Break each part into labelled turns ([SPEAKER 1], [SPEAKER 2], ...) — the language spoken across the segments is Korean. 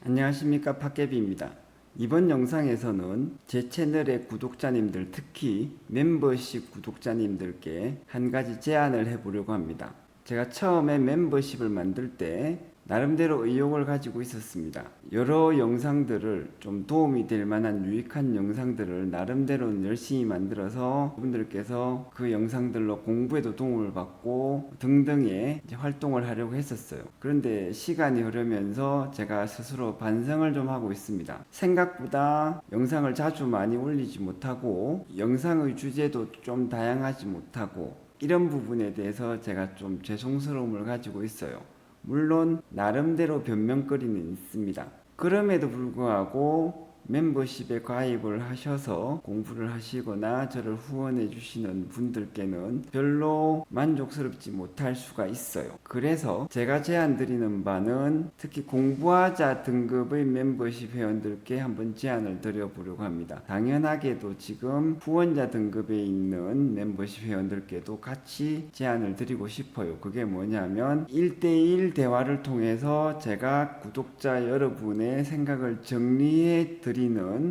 [SPEAKER 1] 안녕하십니까, 팟캐비입니다. 이번 영상에서는 제 채널의 구독자님들, 특히 멤버십 구독자님들께 한 가지 제안을 해보려고 합니다. 제가 처음에 멤버십을 만들 때 나름대로 의욕을 가지고 있었습니다. 여러 영상들을 좀 도움이 될 만한 유익한 영상들을 나름대로 열심히 만들어서 분들께서 그 영상들로 공부에도 도움을 받고 등등의 활동을 하려고 했었어요. 그런데 시간이 흐르면서 제가 스스로 반성을 좀 하고 있습니다. 생각보다 영상을 자주 많이 올리지 못하고 영상의 주제도 좀 다양하지 못하고 이런 부분에 대해서 제가 좀 죄송스러움을 가지고 있어요. 물론 나름대로 변명거리는 있습니다. 그럼에도 불구하고 멤버십에 가입을 하셔서 공부를 하시거나 저를 후원해 주시는 분들께는 별로 만족스럽지 못할 수가 있어요. 그래서 제가 제안 드리는 바는 특히 공부하자 등급의 멤버십 회원들께 한번 제안을 드려보려고 합니다. 당연하게도 지금 후원자 등급에 있는 멤버십 회원들께도 같이 제안을 드리고 싶어요. 그게 뭐냐면 1대1 대화를 통해서 제가 구독자 여러분의 생각을 정리해 드리는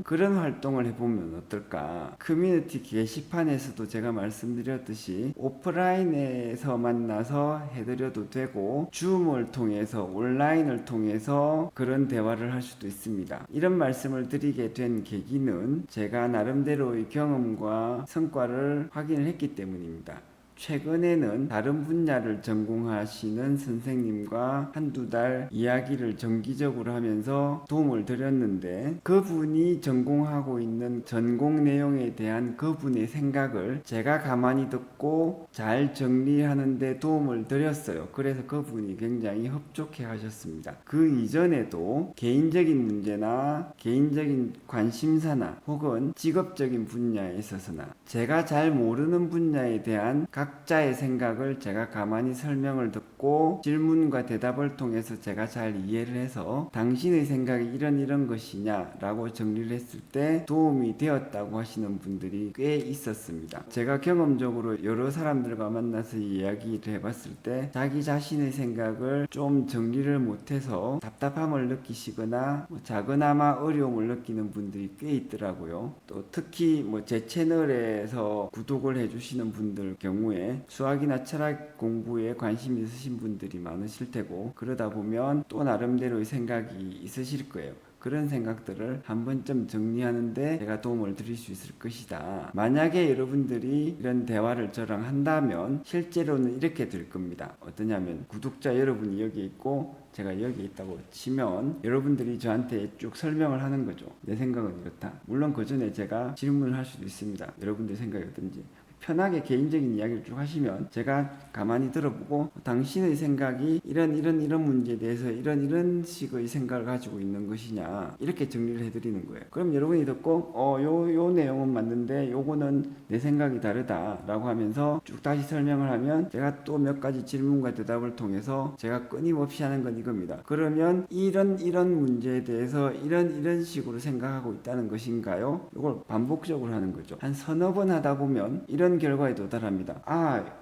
[SPEAKER 1] 그런 활동을 해보면 어떨까. 커뮤니티 게시판에서도 제가 말씀드렸듯이 오프라인에서 만나서 해드려도 되고 줌을 통해서 온라인을 통해서 그런 대화를 할 수도 있습니다. 이런 말씀을 드리게 된 계기는 제가 나름대로의 경험과 성과를 확인을 했기 때문입니다. 최근에는 다른 분야를 전공하시는 선생님과 한두 달 이야기를 정기적으로 하면서 도움을 드렸는데 그분이 전공하고 있는 전공 내용에 대한 그분의 생각을 제가 가만히 듣고 잘 정리하는 데 도움을 드렸어요. 그래서 그분이 굉장히 흡족해 하셨습니다. 그 이전에도 개인적인 문제나 개인적인 관심사나 혹은 직업적인 분야에 있어서나 제가 잘 모르는 분야에 대한 각자의 생각을 제가 가만히 설명을 듣고 질문과 대답을 통해서 제가 잘 이해를 해서 당신의 생각이 이런 것이냐 라고 정리를 했을 때 도움이 되었다고 하시는 분들이 꽤 있었습니다. 제가 경험적으로 여러 사람들과 만나서 이야기를 해봤을 때 자기 자신의 생각을 좀 정리를 못해서 답답함을 느끼시거나 작은아마 어려움을 느끼는 분들이 꽤 있더라고요. 또 특히 제 채널에서 구독을 해주시는 분들 경우에 수학이나 철학 공부에 관심이 있으신 분들이 많으실 테고 그러다 보면 또 나름대로의 생각이 있으실 거예요. 그런 생각들을 한 번쯤 정리하는데 제가 도움을 드릴 수 있을 것이다. 만약에 여러분들이 이런 대화를 저랑 한다면 실제로는 이렇게 될 겁니다. 어떠냐면 구독자 여러분이 여기 있고 제가 여기 있다고 치면 여러분들이 저한테 쭉 설명을 하는 거죠. 내 생각은 이렇다. 물론 그 전에 제가 질문을 할 수도 있습니다. 여러분들 생각이 어떤지. 편하게 개인적인 이야기를 쭉 하시면 제가 가만히 들어보고 당신의 생각이 이런 문제에 대해서 이런 식의 생각을 가지고 있는 것이냐 이렇게 정리를 해드리는 거예요. 그럼 여러분이 듣고 요 내용은 맞는데 요거는 내 생각이 다르다 라고 하면서 쭉 다시 설명을 하면 제가 또 몇 가지 질문과 대답을 통해서 제가 끊임없이 하는 건 이겁니다. 그러면 이런 문제에 대해서 이런 식으로 생각하고 있다는 것인가요? 이걸 반복적으로 하는 거죠. 한 서너 번 하다 보면 이런 결과에 도달합니다.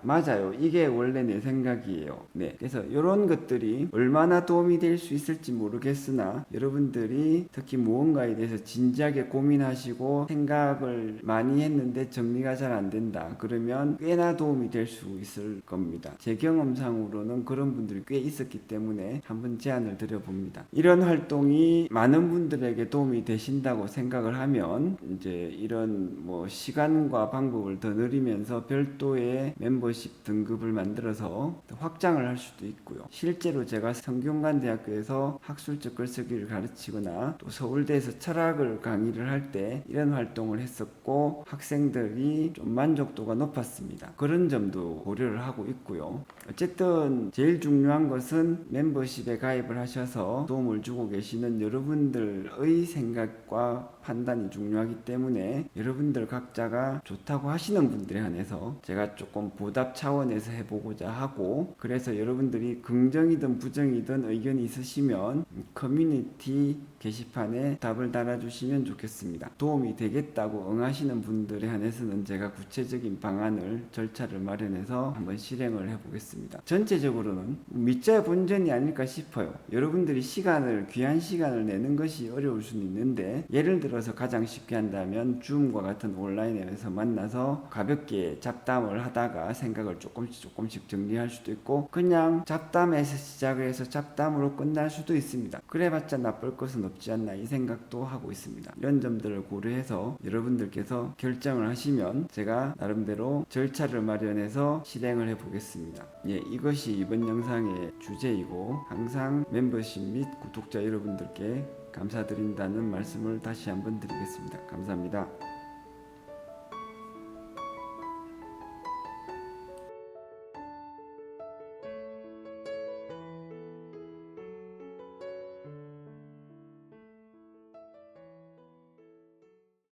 [SPEAKER 1] 맞아요. 이게 원래 내 생각이에요. 네. 그래서 이런 것들이 얼마나 도움이 될 수 있을지 모르겠으나 여러분들이 특히 무언가에 대해서 진지하게 고민하시고 생각을 많이 했는데 정리가 잘 안 된다. 그러면 꽤나 도움이 될 수 있을 겁니다. 제 경험상으로는 그런 분들이 꽤 있었기 때문에 한번 제안을 드려봅니다. 이런 활동이 많은 분들에게 도움이 되신다고 생각을 하면 이제 이런 시간과 방법을 더 늘리면서 별도의 멤버십 등급을 만들어서 확장을 할 수도 있고요. 실제로 제가 성균관대학교에서 학술적 글쓰기를 가르치거나 또 서울대에서 철학을 강의를 할 때 이런 활동을 했었고 학생들이 좀 만족도가 높았습니다. 그런 점도 고려를 하고 있고요. 어쨌든 제일 중요한 것은 멤버십에 가입을 하셔서 도움을 주고 계시는 여러분들의 생각과 판단이 중요하기 때문에 여러분들 각자가 좋다고 하시는 분들에 한해서 제가 조금 보답 차원에서 해보고자 하고, 그래서 여러분들이 긍정이든 부정이든 의견이 있으시면 커뮤니티 게시판에 답을 달아주시면 좋겠습니다. 도움이 되겠다고 응하시는 분들에 한해서는 제가 구체적인 방안을, 절차를 마련해서 한번 실행을 해보겠습니다. 전체적으로는 밑자의 본전이 아닐까 싶어요. 여러분들이 귀한 시간을 내는 것이 어려울 수는 있는데, 예를 들어서 가장 쉽게 한다면 줌과 같은 온라인 앱에서 만나서 가볍게 잡담을 하다가 생각을 조금씩 정리할 수도 있고, 그냥 잡담에서 시작을 해서 잡담으로 끝날 수도 있습니다. 그래봤자 나쁠 것은 없지 않나, 이 생각도 하고 있습니다. 이런 점들을 고려해서 여러분들께서 결정을 하시면 제가 나름대로 절차를 마련해서 실행을 해보겠습니다. 이것이 이번 영상의 주제이고, 항상 멤버십 및 구독자 여러분들께 감사드린다는 말씀을 다시 한번 드리겠습니다. 감사합니다.